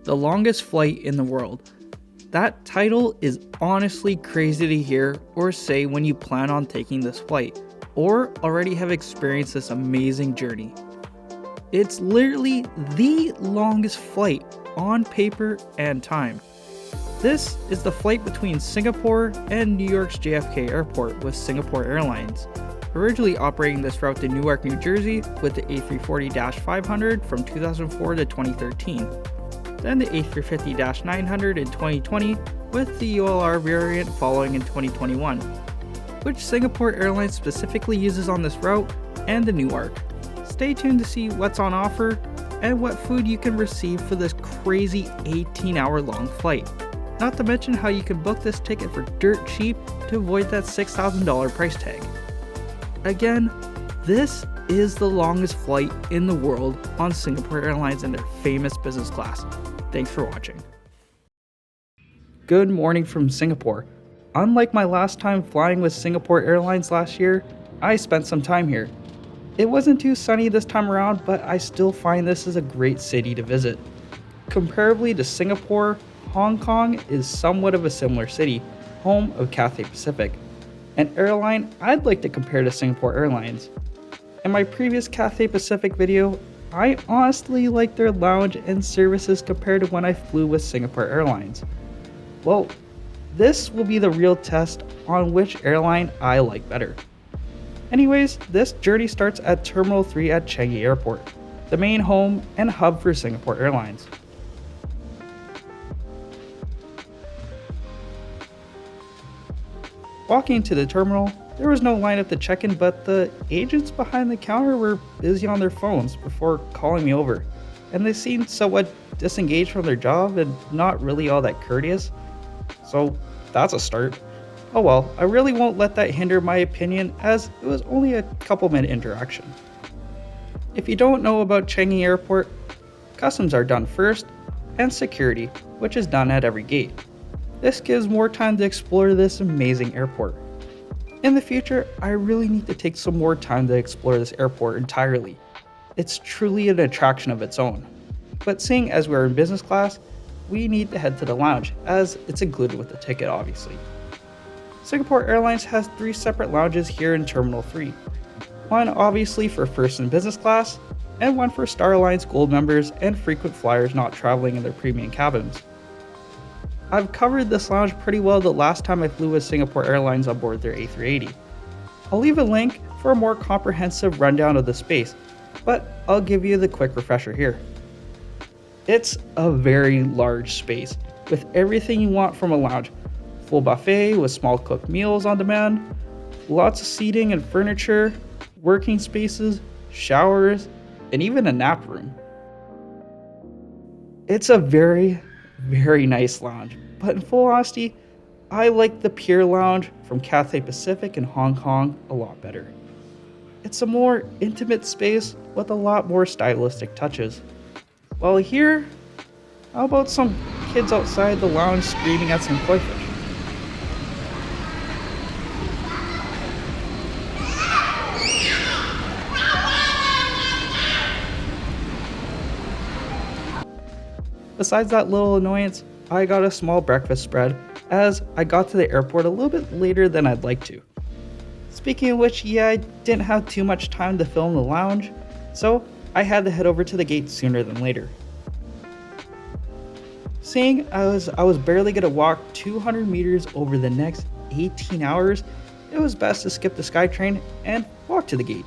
the longest flight in the world. That title is honestly crazy to hear or say when you plan on taking this flight, or already have experienced this amazing journey. It's literally the longest flight on paper and time. This is the flight between Singapore and New York's JFK Airport with Singapore Airlines, originally operating this route to Newark, New Jersey with the A350-500 from 2004 to 2013. Then the A350-900 in 2020 with the ULR variant following in 2021, which Singapore Airlines specifically uses on this route, and the Newark. Stay tuned to see what's on offer and what food you can receive for this crazy 18-hour long flight. Not to mention how you can book this ticket for dirt cheap to avoid that $6,000 price tag. Again, this is the longest flight in the world on Singapore Airlines in their famous business class. Thanks for watching. Good morning from Singapore. Unlike my last time flying with Singapore Airlines last year, I spent some time here. It wasn't too sunny this time around, but I still find this is a great city to visit. Comparably to Singapore, Hong Kong is somewhat of a similar city, home of Cathay Pacific, an airline I'd like to compare to Singapore Airlines. In my previous Cathay Pacific video, I honestly like their lounge and services compared to when I flew with Singapore Airlines. Well, this will be the real test on which airline I like better. Anyways, this journey starts at Terminal 3 at Changi Airport, the main home and hub for Singapore Airlines. Walking to the terminal, there was no line up to check in, but the agents behind the counter were busy on their phones before calling me over, and they seemed somewhat disengaged from their job and not really all that courteous. So that's a start. Oh well, I really won't let that hinder my opinion as it was only a couple minute interaction. If you don't know about Changi Airport, customs are done first, and security, which is done at every gate. This gives more time to explore this amazing airport. In the future, I really need to take some more time to explore this airport entirely. It's truly an attraction of its own. But seeing as we're in business class, we need to head to the lounge, as it's included with the ticket obviously. Singapore Airlines has 3 separate lounges here in Terminal 3. One obviously for first and business class, and one for Star Alliance Gold members and frequent flyers not traveling in their premium cabins. I've covered this lounge pretty well the last time I flew with Singapore Airlines on board their A380. I'll leave a link for a more comprehensive rundown of the space, but I'll give you the quick refresher here. It's a very large space, with everything you want from a lounge. Full buffet with small cooked meals on demand, lots of seating and furniture, working spaces, showers, and even a nap room. It's a very nice lounge, but in full honesty, I like the Pier Lounge from Cathay Pacific in Hong Kong a lot better. It's a more intimate space with a lot more stylistic touches. While here, how about some kids outside the lounge screaming at some koi fish? Besides that little annoyance, I got a small breakfast spread as I got to the airport a little bit later than I'd like to. Speaking of which, yeah, I didn't have too much time to film the lounge, so I had to head over to the gate sooner than later. Seeing as I was barely going to walk 200 meters over the next 18 hours, it was best to skip the SkyTrain and walk to the gate.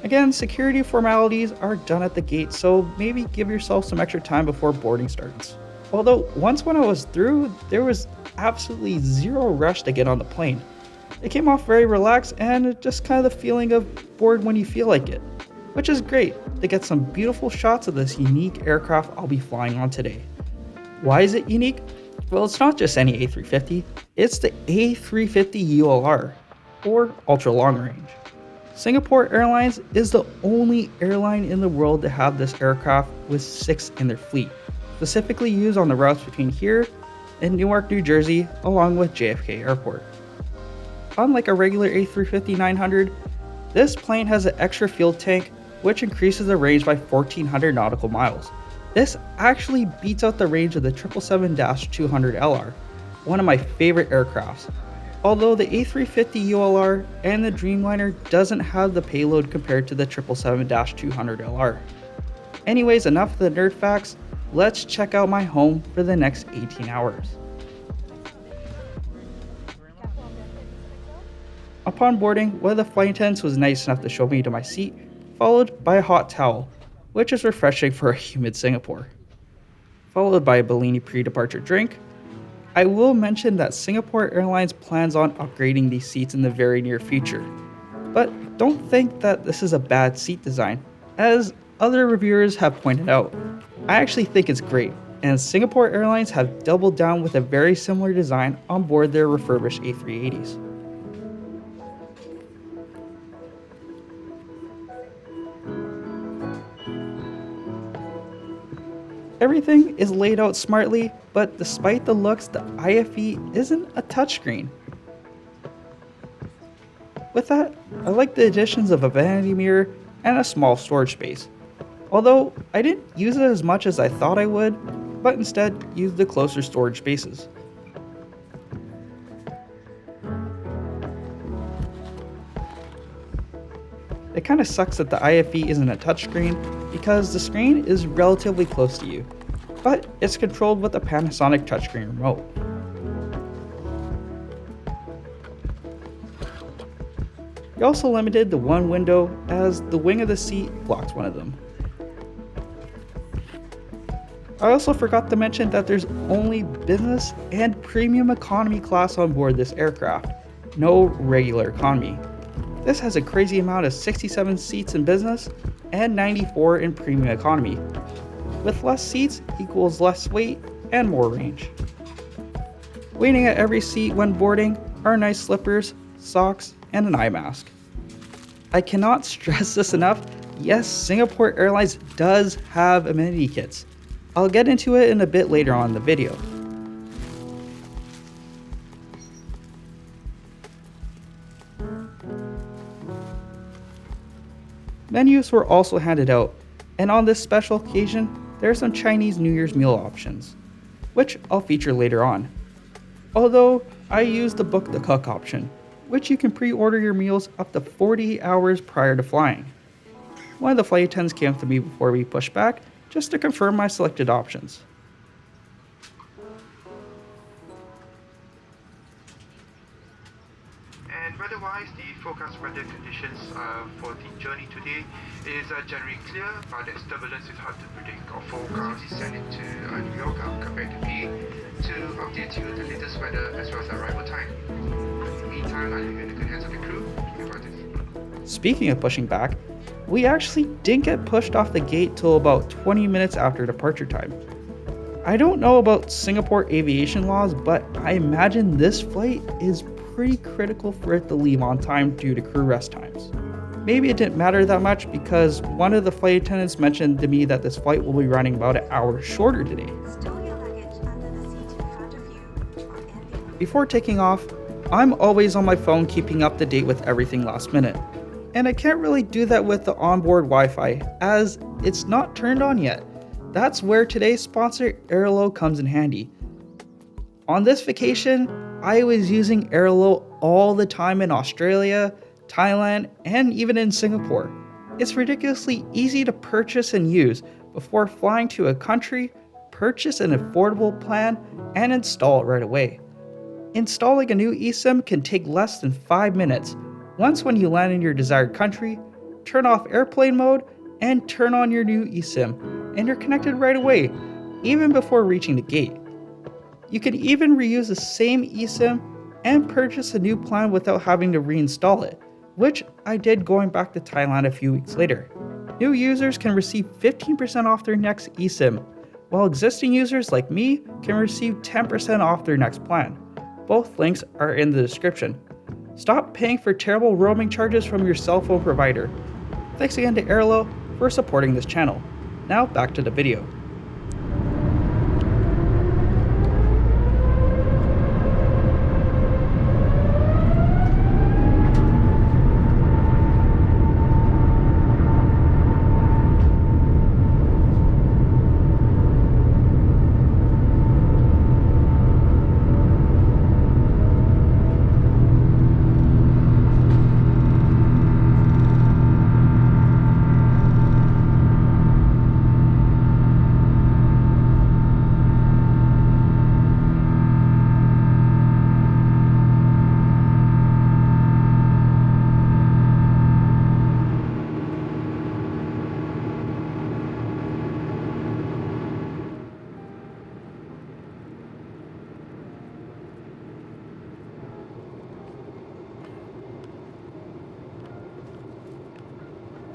Again, security formalities are done at the gate, so maybe give yourself some extra time before boarding starts. Although, once when I was through, there was absolutely zero rush to get on the plane. It came off very relaxed and just kind of the feeling of board when you feel like it, which is great to get some beautiful shots of this unique aircraft I'll be flying on today. Why is it unique? Well, it's not just any A350, it's the A350 ULR, or ultra long range. Singapore Airlines is the only airline in the world to have this aircraft with 6 in their fleet, specifically used on the routes between here and Newark, New Jersey, along with JFK Airport. Unlike a regular A350-900, this plane has an extra fuel tank which increases the range by 1400 nautical miles. This actually beats out the range of the 777-200 LR, one of my favorite aircrafts. Although the A350 ULR and the Dreamliner doesn't have the payload compared to the 777-200 LR. Anyways, enough of the nerd facts, let's check out my home for the next 18 hours. Upon boarding, one of the flight attendants was nice enough to show me to my seat, followed by a hot towel, which is refreshing for a humid Singapore. Followed by a Bellini pre-departure drink. I will mention that Singapore Airlines plans on upgrading these seats in the very near future. But don't think that this is a bad seat design, as other reviewers have pointed out. I actually think it's great, and Singapore Airlines have doubled down with a very similar design on board their refurbished A380s. Everything is laid out smartly, but despite the looks, the IFE isn't a touchscreen. With that, I like the additions of a vanity mirror and a small storage space. Although I didn't use it as much as I thought I would, but instead used the closer storage spaces. It kinda sucks that the IFE isn't a touchscreen because the screen is relatively close to you, but it's controlled with a Panasonic touchscreen remote. You're also limited to one window as the wing of the seat blocks one of them. I also forgot to mention that there's only business and premium economy class on board this aircraft, no regular economy. This has a crazy amount of 67 seats in business and 94 in premium economy. With less seats equals less weight and more range. Waiting at every seat when boarding are nice slippers, socks, and an eye mask. I cannot stress this enough, yes, Singapore Airlines does have amenity kits. I'll get into it in a bit later on in the video. Menus were also handed out, and on this special occasion, there are some Chinese New Year's meal options, which I'll feature later on. Although, I used the book the cook option, which you can pre-order your meals up to 40 hours prior to flying. One of the flight attendants came up to me before we pushed back, just to confirm my selected options. And weather-wise, the forecast weather conditions for the journey today is generally clear, but the turbulence is hard to predict. Our forecast is sent into New York compared to me to update you the latest weather as well as arrival time. In the meantime, I leave you in the good hands of the crew. Speaking of pushing back, we actually didn't get pushed off the gate till about 20 minutes after departure time. I don't know about Singapore aviation laws, but I imagine this flight is pretty critical for it to leave on time due to crew rest times. Maybe it didn't matter that much because one of the flight attendants mentioned to me that this flight will be running about an hour shorter today. Before taking off, I'm always on my phone keeping up to date with everything last minute. And I can't really do that with the onboard Wi-Fi as it's not turned on yet. That's where today's sponsor Airlo comes in handy. On this vacation, I was using Airlo all the time in Australia, Thailand, and even in Singapore. It's ridiculously easy to purchase and use before flying to a country, purchase an affordable plan, and install it right away. Installing a new eSIM can take less than 5 minutes. Once when you land in your desired country, turn off airplane mode and turn on your new eSIM, and you're connected right away, even before reaching the gate. You can even reuse the same eSIM and purchase a new plan without having to reinstall it, which I did going back to Thailand a few weeks later. New users can receive 15% off their next eSIM, while existing users like me can receive 10% off their next plan. Both links are in the description. Stop paying for terrible roaming charges from your cell phone provider. Thanks again to Airlo for supporting this channel. Now back to the video.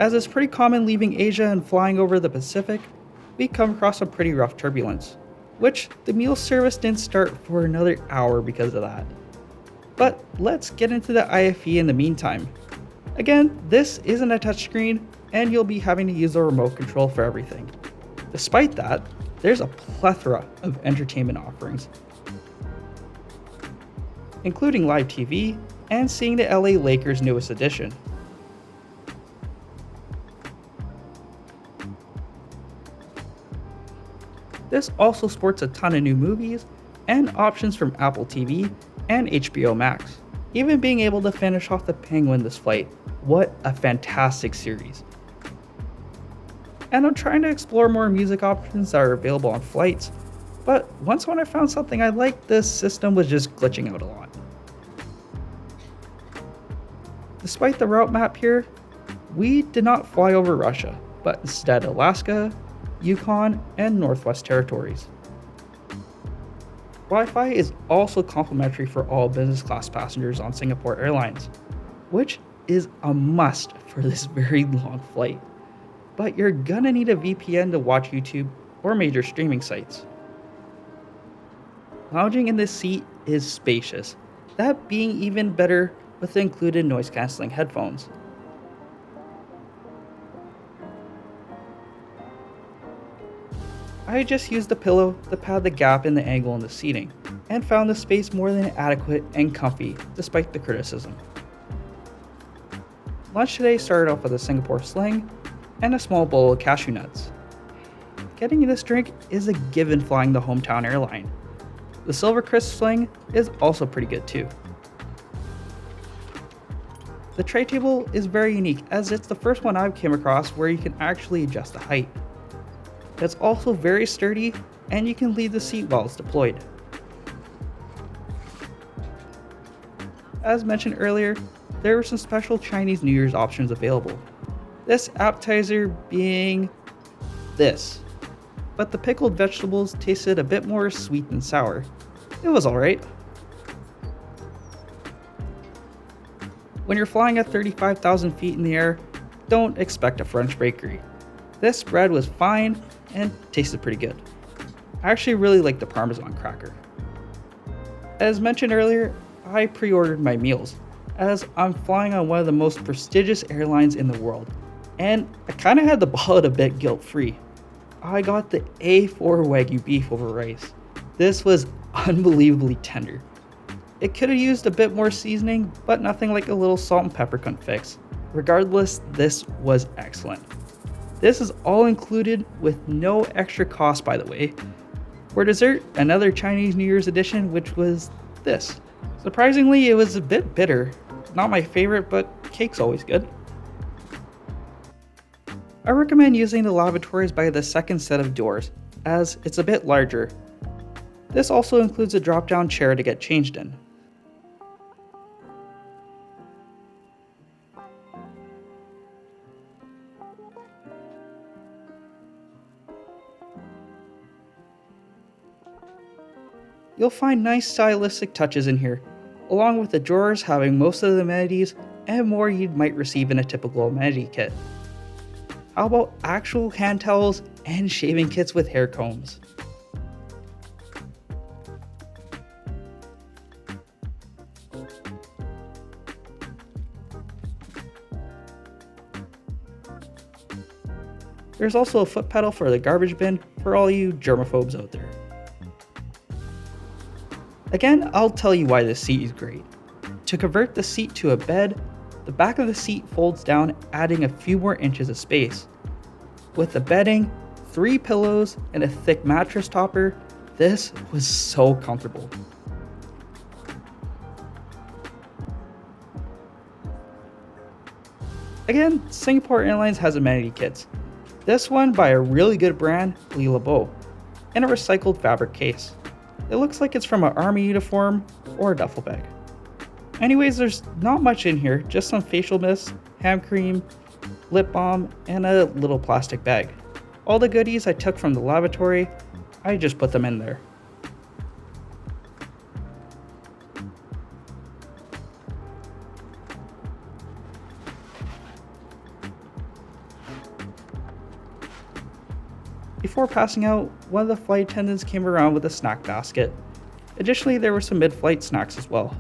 As it's pretty common leaving Asia and flying over the Pacific, we come across some pretty rough turbulence, which the meal service didn't start for another hour because of that. But let's get into the IFE in the meantime. Again, this isn't a touchscreen, and you'll be having to use the remote control for everything. Despite that, there's a plethora of entertainment offerings, including live TV and seeing the LA Lakers' newest addition. This also sports a ton of new movies and options from Apple TV and HBO Max. Even being able to finish off The Penguin this flight, what a fantastic series. And I'm trying to explore more music options that are available on flights, but once when I found something I liked, this system was just glitching out a lot. Despite the route map here, we did not fly over Russia, but instead Alaska, Yukon, and Northwest Territories. Wi-Fi is also complimentary for all business class passengers on Singapore Airlines, which is a must for this very long flight. But you're gonna need a VPN to watch YouTube or major streaming sites. Lounging in this seat is spacious, that being even better with the included noise cancelling headphones. I just used a pillow to pad the gap in the angle in the seating, and found the space more than adequate and comfy despite the criticism. Lunch today started off with a Singapore sling and a small bowl of cashew nuts. Getting this drink is a given flying the hometown airline. The Silver Crisp sling is also pretty good too. The tray table is very unique as it's the first one I've came across where you can actually adjust the height. It's also very sturdy and you can leave the seat while it's deployed. As mentioned earlier, there were some special Chinese New Year's options available. This appetizer being this, but the pickled vegetables tasted a bit more sweet and sour. It was alright. When you're flying at 35,000 feet in the air, don't expect a French bakery. This bread was fine and tasted pretty good. I actually really like the Parmesan cracker. As mentioned earlier, I pre-ordered my meals, as I'm flying on one of the most prestigious airlines in the world, and I kinda had to ball it a bit guilt-free. I got the A4 Wagyu beef over rice. This was unbelievably tender. It could have used a bit more seasoning, but nothing like a little salt and pepper couldn't fix. Regardless, this was excellent. This is all included with no extra cost, by the way. For dessert, another Chinese New Year's edition, which was this. Surprisingly, it was a bit bitter. Not my favorite, but cake's always good. I recommend using the lavatories by the second set of doors, as it's a bit larger. This also includes a drop-down chair to get changed in. You'll find nice stylistic touches in here, along with the drawers having most of the amenities and more you might receive in a typical amenity kit. How about actual hand towels and shaving kits with hair combs? There's also a foot pedal for the garbage bin for all you germaphobes out there. Again, I'll tell you why this seat is great. To convert the seat to a bed, the back of the seat folds down, adding a few more inches of space. With the bedding, 3 pillows, and a thick mattress topper, this was so comfortable. Again, Singapore Airlines has amenity kits. This one by a really good brand, Loyae, in a recycled fabric case. It looks like it's from an army uniform or a duffel bag. Anyways, there's not much in here, just some facial mist, hand cream, lip balm, and a little plastic bag. All the goodies I took from the lavatory, I just put them in there. Before passing out, one of the flight attendants came around with a snack basket. Additionally, there were some mid-flight snacks as well.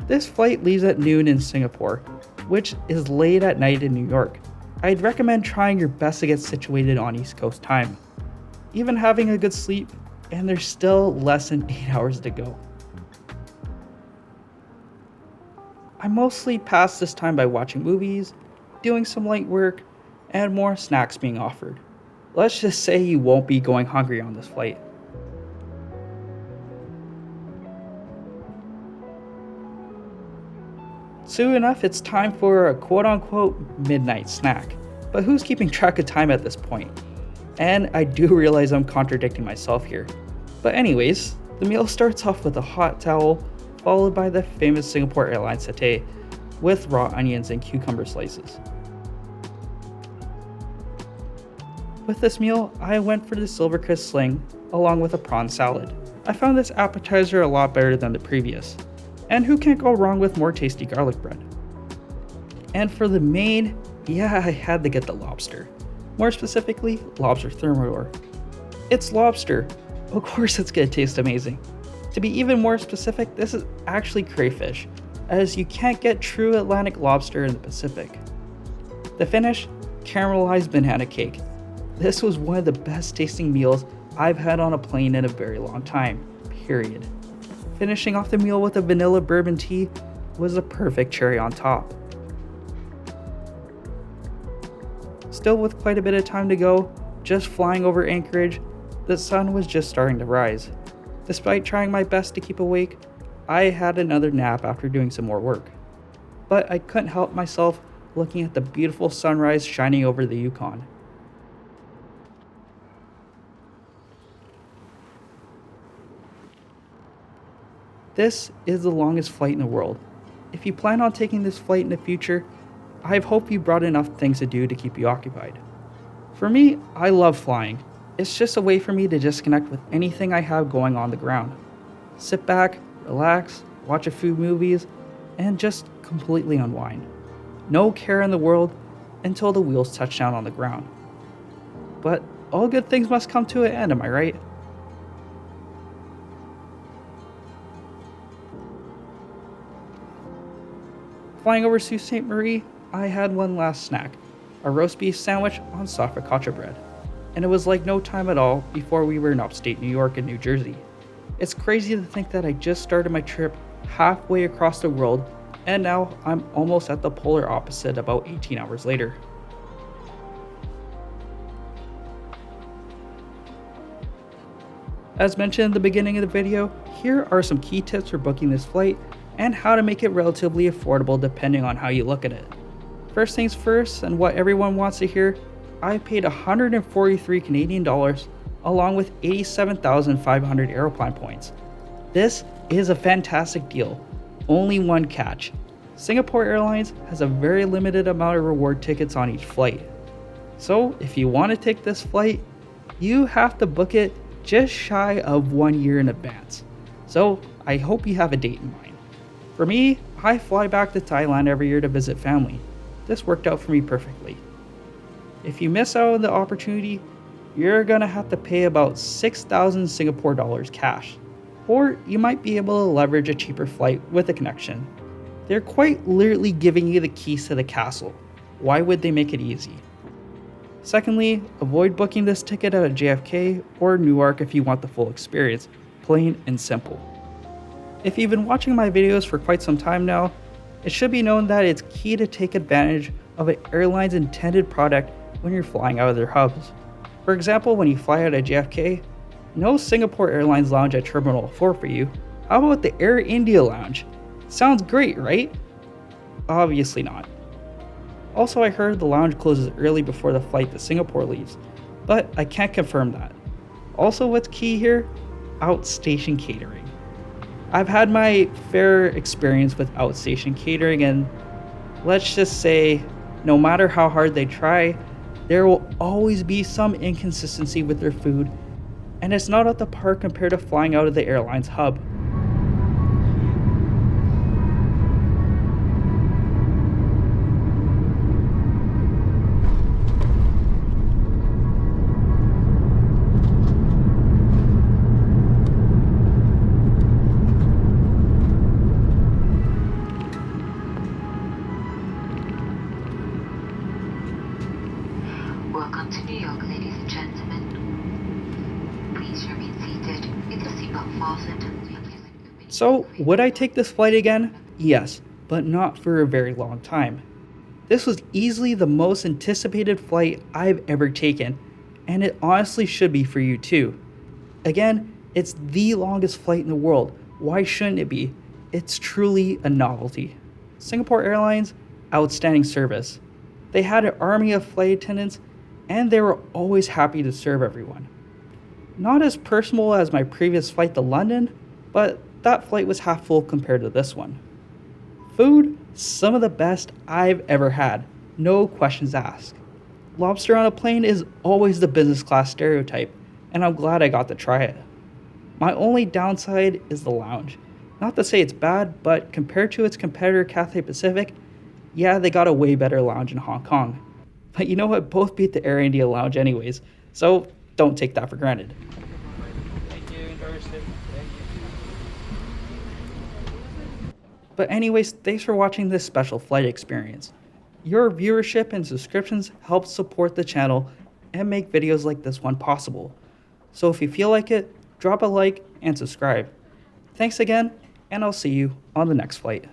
This flight leaves at noon in Singapore, which is late at night in New York. I'd recommend trying your best to get situated on East Coast time. Even having a good sleep, and there's still less than 8 hours to go. I mostly pass this time by watching movies, doing some light work, and more snacks being offered. Let's just say you won't be going hungry on this flight. Soon enough, it's time for a quote-unquote midnight snack. But who's keeping track of time at this point? And I do realize I'm contradicting myself here. But anyways, the meal starts off with a hot towel, followed by the famous Singapore Airlines satay with raw onions and cucumber slices. With this meal, I went for the Silvercrest sling along with a prawn salad. I found this appetizer a lot better than the previous. And who can't go wrong with more tasty garlic bread? And for the main, yeah, I had to get the lobster. More specifically, lobster thermidor. It's lobster. Of course it's gonna taste amazing. To be even more specific, this is actually crayfish, as you can't get true Atlantic lobster in the Pacific. The finish, caramelized banana cake. This was one of the best tasting meals I've had on a plane in a very long time, period. Finishing off the meal with a vanilla bourbon tea was a perfect cherry on top. Still with quite a bit of time to go, just flying over Anchorage, the sun was just starting to rise. Despite trying my best to keep awake, I had another nap after doing some more work. But I couldn't help myself looking at the beautiful sunrise shining over the Yukon. This is the longest flight in the world. If you plan on taking this flight in the future, I hope you brought enough things to do to keep you occupied. For me, I love flying. It's just a way for me to disconnect with anything I have going on the ground. Sit back, relax, watch a few movies, and just completely unwind. No care in the world until the wheels touch down on the ground. But all good things must come to an end, am I right? Flying over Sault Ste. Marie, I had one last snack, a roast beef sandwich on soft focaccia bread. And it was like no time at all before we were in upstate New York and New Jersey. It's crazy to think that I just started my trip halfway across the world, and now I'm almost at the polar opposite about 18 hours later. As mentioned in the beginning of the video, here are some key tips for booking this flight and how to make it relatively affordable depending on how you look at it. First things first, and what everyone wants to hear, I paid 143 Canadian dollars along with 87,500 Aeroplan points. This is a fantastic deal. Only one catch. Singapore Airlines has a very limited amount of reward tickets on each flight. So if you want to take this flight, you have to book it just shy of 1 year in advance. So I hope you have a date in mind. For me, I fly back to Thailand every year to visit family. This worked out for me perfectly. If you miss out on the opportunity, you're gonna have to pay about 6,000 Singapore dollars cash. Or you might be able to leverage a cheaper flight with a connection. They're quite literally giving you the keys to the castle. Why would they make it easy? Secondly, avoid booking this ticket at a JFK or Newark if you want the full experience, plain and simple. If you've been watching my videos for quite some time now, it should be known that it's key to take advantage of an airline's intended product when you're flying out of their hubs. For example, when you fly out of JFK, no Singapore Airlines lounge at Terminal 4 for you. How about the Air India lounge? Sounds great, right? Obviously not. Also, I heard the lounge closes early before the flight to Singapore leaves, but I can't confirm that. Also, what's key here? Outstation catering. I've had my fair experience with outstation catering, and let's just say, no matter how hard they try, there will always be some inconsistency with their food, and it's not up to par compared to flying out of the airline's hub. So, would I take this flight again? Yes, but not for a very long time. This was easily the most anticipated flight I've ever taken, and it honestly should be for you too. Again, it's the longest flight in the world. Why shouldn't it be? It's truly a novelty. Singapore Airlines, outstanding service. They had an army of flight attendants, and they were always happy to serve everyone. Not as personal as my previous flight to London, but that flight was half full compared to this one. Food, some of the best I've ever had, no questions asked. Lobster on a plane is always the business class stereotype, and I'm glad I got to try it. My only downside is the lounge. Not to say it's bad, but compared to its competitor Cathay Pacific, yeah, they got a way better lounge in Hong Kong. But you know what, both beat the Air India lounge anyways, so don't take that for granted. Thank you. Thank you. But anyways, thanks for watching this special flight experience. Your viewership and subscriptions help support the channel and make videos like this one possible. So if you feel like it, drop a like and subscribe. Thanks again, and I'll see you on the next flight.